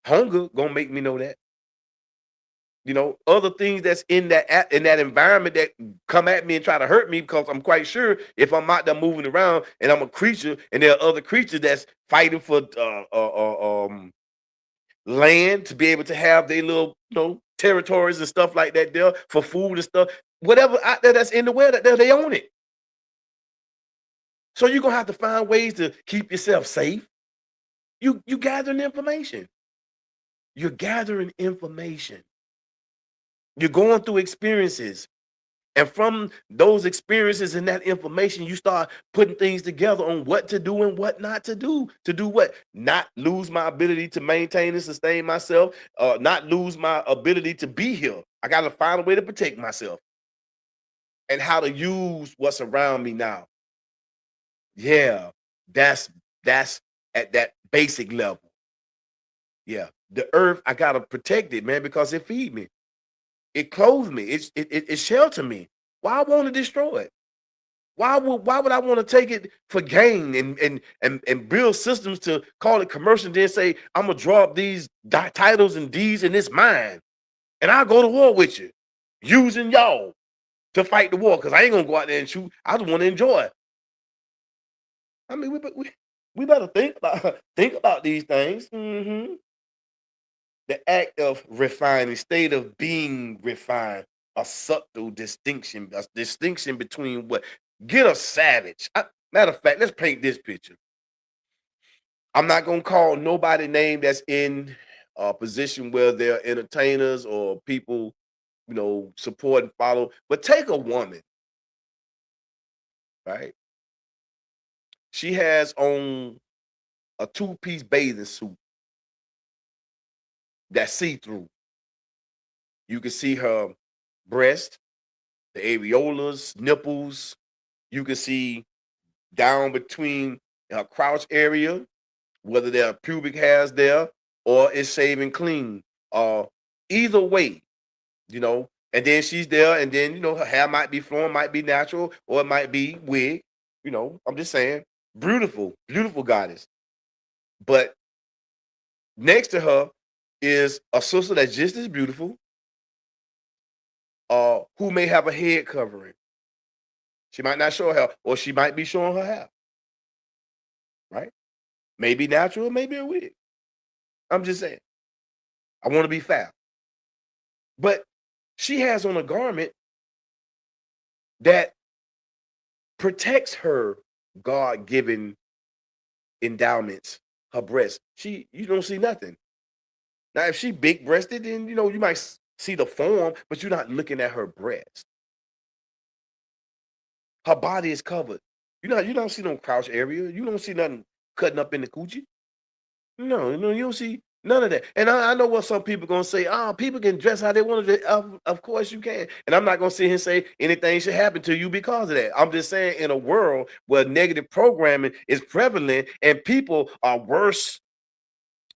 Hunger gonna make me know that. Other things that's in that environment that come at me and try to hurt me, because I'm quite sure if I'm out there moving around and I'm a creature and there are other creatures that's fighting for land to be able to have their little territories and stuff like that there for food and stuff, whatever out there that's in the world, that they own it. So you're gonna have to find ways to keep yourself safe. You gathering information. You're gathering information. You're going through experiences. And from those experiences and that information, you start putting things together on what to do and what not to do. To do what? Not lose my ability to maintain and sustain myself, not lose my ability to be here. I got to find a way to protect myself and how to use what's around me now. Yeah, that's at that basic level. Yeah, the earth, I got to protect it, man, because it feed me. It clothes me. It shelter me. Why I want to destroy it? Why would I want to take it for gain and build systems to call it commercial and then say I'm gonna draw up these titles and deeds and it's mine and I'll go to war with you using y'all to fight the war because I ain't gonna go out there and shoot. I just want to enjoy it. I mean, we better think about these things. The act of refining, state of being refined, a subtle distinction, between what? Get a savage. Matter of fact, let's paint this picture. I'm not gonna call nobody name that's in a position where they're entertainers or people, support and follow. But take a woman, right? She has on a two-piece bathing suit that's see-through. You can see her breast, the areolas, nipples. You can see down between her crouch area, whether there are pubic hairs there or it's shaving clean. Either way, and then she's there, and then her hair might be flowing, might be natural, or it might be wig. I'm just saying, beautiful, beautiful goddess. But next to her is a sister that's just as beautiful, who may have a head covering. She might not show her hair, or she might be showing her hair, right? Maybe natural, maybe a wig. I'm just saying. I want to be fair. But she has on a garment that protects her God-given endowments, her breast. You don't see nothing. Now, if she big-breasted, then you might see the form, but you're not looking at her breast. Her body is covered. You don't see no crouch area. You don't see nothing cutting up in the coochie. No, you don't see none of that. And I know what some people gonna say. Oh, people can dress how they want to. Of course you can. And I'm not gonna sit here and say anything should happen to you because of that. I'm just saying, in a world where negative programming is prevalent and people are worse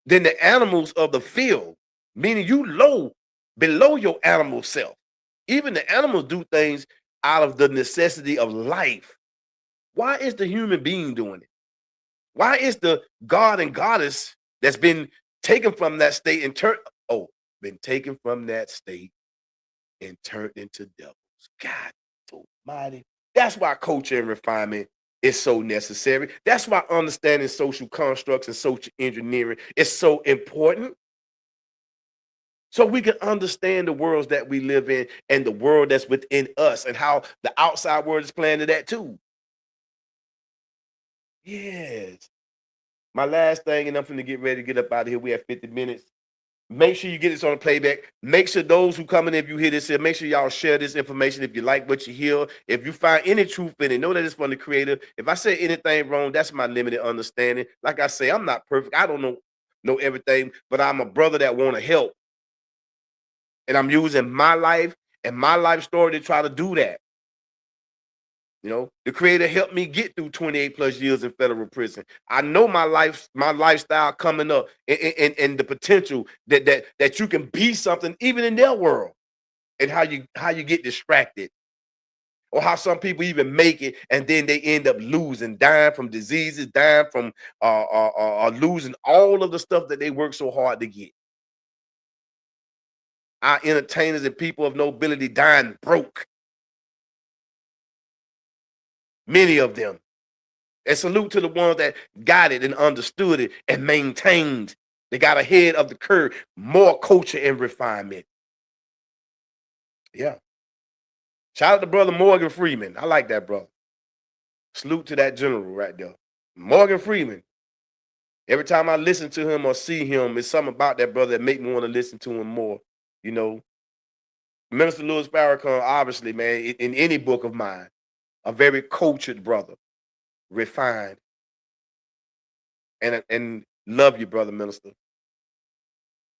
than the animals of the field, meaning you below your animal self. Even the animals do things out of the necessity of life. Why is the human being doing it? Why is the god and goddess that's been taken from that state and been taken from that state and turned into devils. God almighty. That's why culture and refinement is so necessary. That's why understanding social constructs and social engineering is so important. So we can understand the worlds that we live in and the world that's within us and how the outside world is playing to that too. Yes. My last thing, and I'm finna get ready to get up out of here. We have 50 minutes. Make sure you get this on the playback. Make sure those who come in, if you hear this here, make sure y'all share this information if you like what you hear. If you find any truth in it, know that it's from the creator. If I say anything wrong, that's my limited understanding. Like I say, I'm not perfect. I don't know everything, but I'm a brother that want to help. And I'm using my life and my life story to try to do that. You know, the creator helped me get through 28 plus years in federal prison. I know my lifestyle coming up and the potential that you can be something even in their world, and how you get distracted, or how some people even make it and then they end up losing, dying from diseases, dying from losing all of the stuff that they work so hard to get. Our entertainers and people of nobility dying broke. Many of them. And salute to the ones that got it and understood it and maintained. They got ahead of the curve. More culture and refinement. Yeah. Shout out to brother Morgan Freeman. I like that brother. Salute to that general right there. Morgan Freeman. Every time I listen to him or see him, it's something about that brother that make me want to listen to him more. You know, Minister Louis Farrakhan, obviously, man, in any book of mine, a very cultured brother, refined, and love you, brother minister.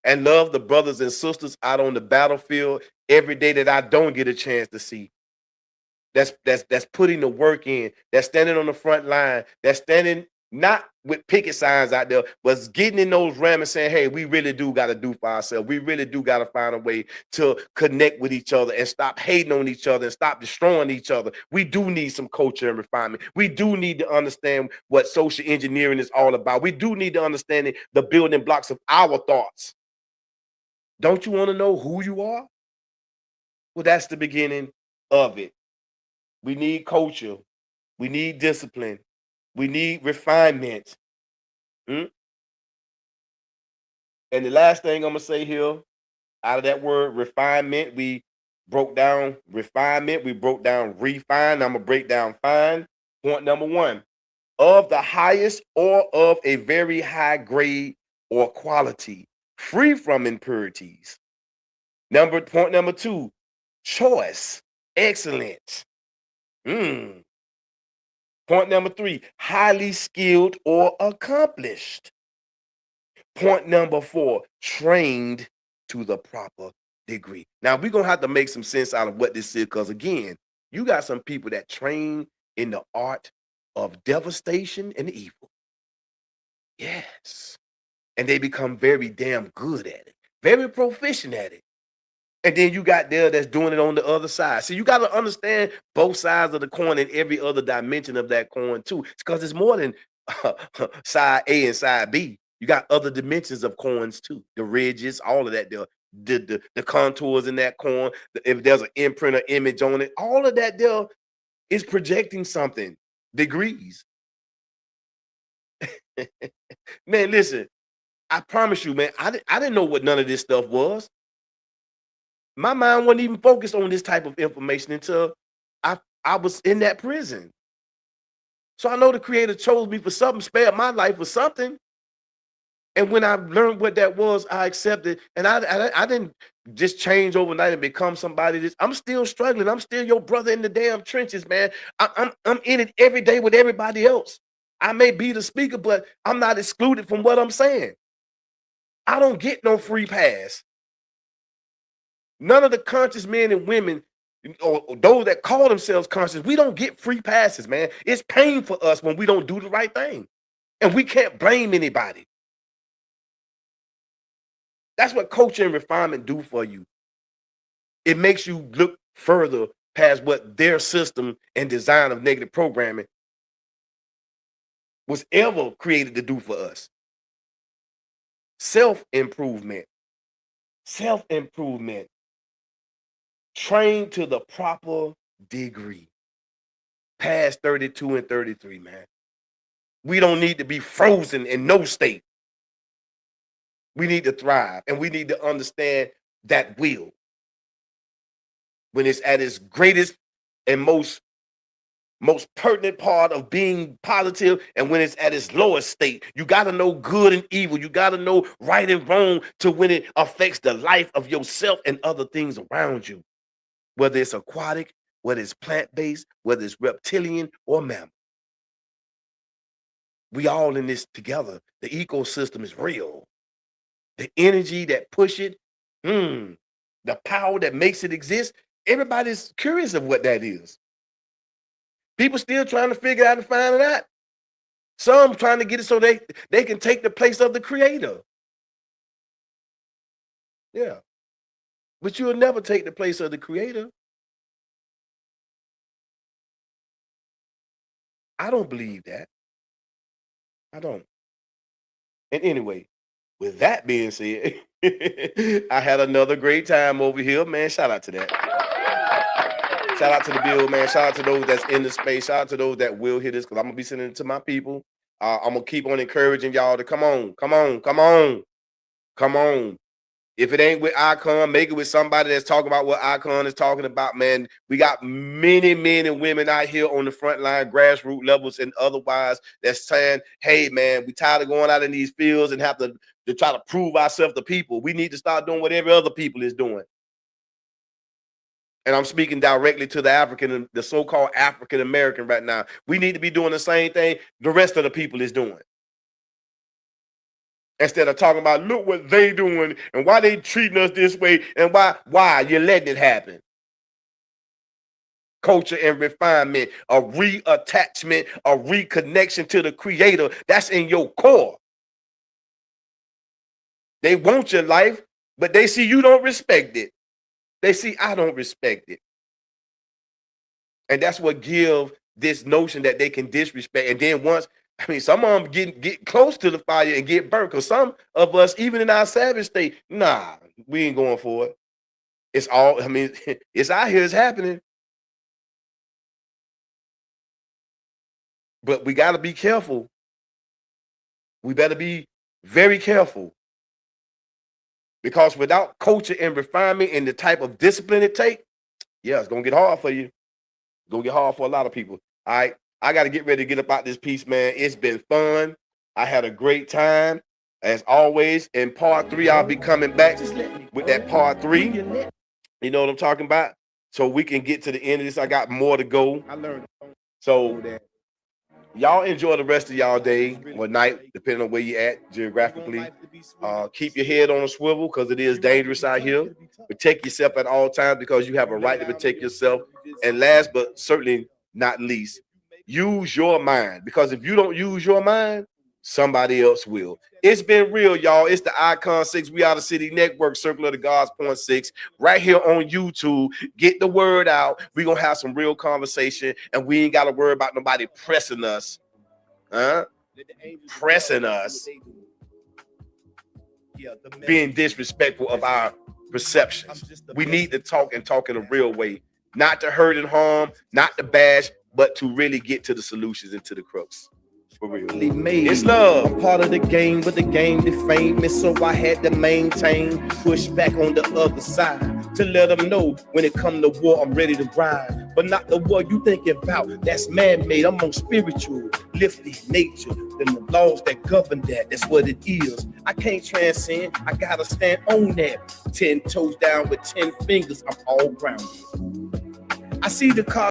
And love the brothers and sisters out on the battlefield every day that I don't get a chance to see. That's putting the work in, that's standing on the front line, that's standing not with picket signs out there, but getting in those rams and saying, hey, we really do got to do for ourselves. We really do got to find a way to connect with each other and stop hating on each other and stop destroying each other. We do need some culture and refinement. We do need to understand what social engineering is all about. We do need to understand the building blocks of our thoughts. Don't you want to know who you are? Well, that's the beginning of it. We need culture. We need discipline. We need refinement. And the last thing I'm going to say here, out of that word refinement, we broke down refinement. We broke down refine. I'm going to break down fine. Point number one, of the highest or of a very high grade or quality, free from impurities. Point number two, choice, excellent. Point number three, highly skilled or accomplished. Point number four, trained to the proper degree. Now, we're going to have to make some sense out of what this is, because, again, you got some people that train in the art of devastation and evil. Yes. And they become very damn good at it, very proficient at it. And then you got there that's doing it on the other side. So you got to understand both sides of the coin and every other dimension of that coin too. It's because it's more than side A and side B. You got other dimensions of coins too. The ridges, all of that, the contours in that coin. If there's an imprint or image on it, all of that there is projecting something. Degrees. Man, listen, I promise you, man, I didn't know what none of this stuff was. My mind wasn't even focused on this type of information until I was in that prison. So I know the creator chose me for something, spared my life for something. And when I learned what that was, I accepted. And I didn't just change overnight and become somebody. I'm still struggling. I'm still your brother in the damn trenches, man. I'm in it every day with everybody else. I may be the speaker, but I'm not excluded from what I'm saying. I don't get no free pass. None of the conscious men and women, or those that call themselves conscious, we don't get free passes, man. It's pain for us when we don't do the right thing. And we can't blame anybody. That's what culture and refinement do for you. It makes you look further past what their system and design of negative programming was ever created to do for us. Self-improvement. Self-improvement. Train to the proper degree. Past 32 and 33, man. We don't need to be frozen in no state. We need to thrive, and we need to understand that will. When it's at its greatest and most pertinent part of being positive, and when it's at its lowest state, you got to know good and evil. You got to know right and wrong to when it affects the life of yourself and other things around you, whether it's aquatic, whether it's plant-based, whether it's reptilian or mammal. We all in this together. The ecosystem is real. The energy that push it, the power that makes it exist, everybody's curious of what that is. People still trying to figure out and find it out. Some trying to get it so they can take the place of the creator. Yeah. But you'll never take the place of the creator. I don't believe that. I don't. And anyway, with that being said, I had another great time over here, man. Shout out to that. Shout out to the build, man. Shout out to those that's in the space. Shout out to those that will hear this, because I'm gonna be sending it to my people. I'm gonna keep on encouraging y'all to come on. If it ain't with Icon, make it with somebody that's talking about what Icon is talking about, man. We got many men and women out here on the front line, grassroots levels and otherwise, that's saying, hey, man, we tired of going out in these fields and have to try to prove ourselves to people. We need to start doing what every other people is doing. And I'm speaking directly to the so-called African American right now. We need to be doing the same thing the rest of the people is doing. Instead of talking about, look what they doing and why they treating us this way and why you're letting it happen. Culture and refinement, a reattachment, a reconnection to the creator. That's in your core. They want your life, but they see you don't respect it. They see I don't respect it. And that's what give this notion that they can disrespect. And then once, I mean, some of them get close to the fire and get burnt. Because some of us, even in our savage state, nah, we ain't going for it. It's all, I mean, it's out here, it's happening. But we got to be careful. We better be very careful. Because without culture and refinement and the type of discipline it takes, yeah, it's going to get hard for you. It's going to get hard for a lot of people. All right. I got to get ready to get up out this piece, man. It's been fun. I had a great time. As always, in part 3, I'll be coming back with that part 3. You know what I'm talking about? So we can get to the end of this. I got more to go. I learned. So y'all enjoy the rest of y'all day or night, depending on where you're at geographically. Keep your head on a swivel, because it is dangerous out here. Protect yourself at all times, because you have a right to protect yourself. And last but certainly not least, use your mind, because if you don't use your mind, somebody else will. It's been real, y'all. It's the Icon 6. We are the City Network, Circle of the Gods.6, right here on YouTube. Get the word out. We're going to have some real conversation, and we ain't got to worry about nobody pressing us. Pressing us. Being disrespectful of our perceptions. We need to talk and talk in a real way. Not to hurt and harm, not to bash, but to really get to the solutions and to the crux. For real. It's love. I'm part of the game, but the game defamed me, so I had to maintain, push back on the other side to let them know when it come to war, I'm ready to ride. But not the war you thinking about, that's man-made. I'm on spiritual, lifted nature, then the laws that govern that, that's what it is. I can't transcend, I gotta stand on that. 10 toes down with 10 fingers, I'm all grounded. I see the car.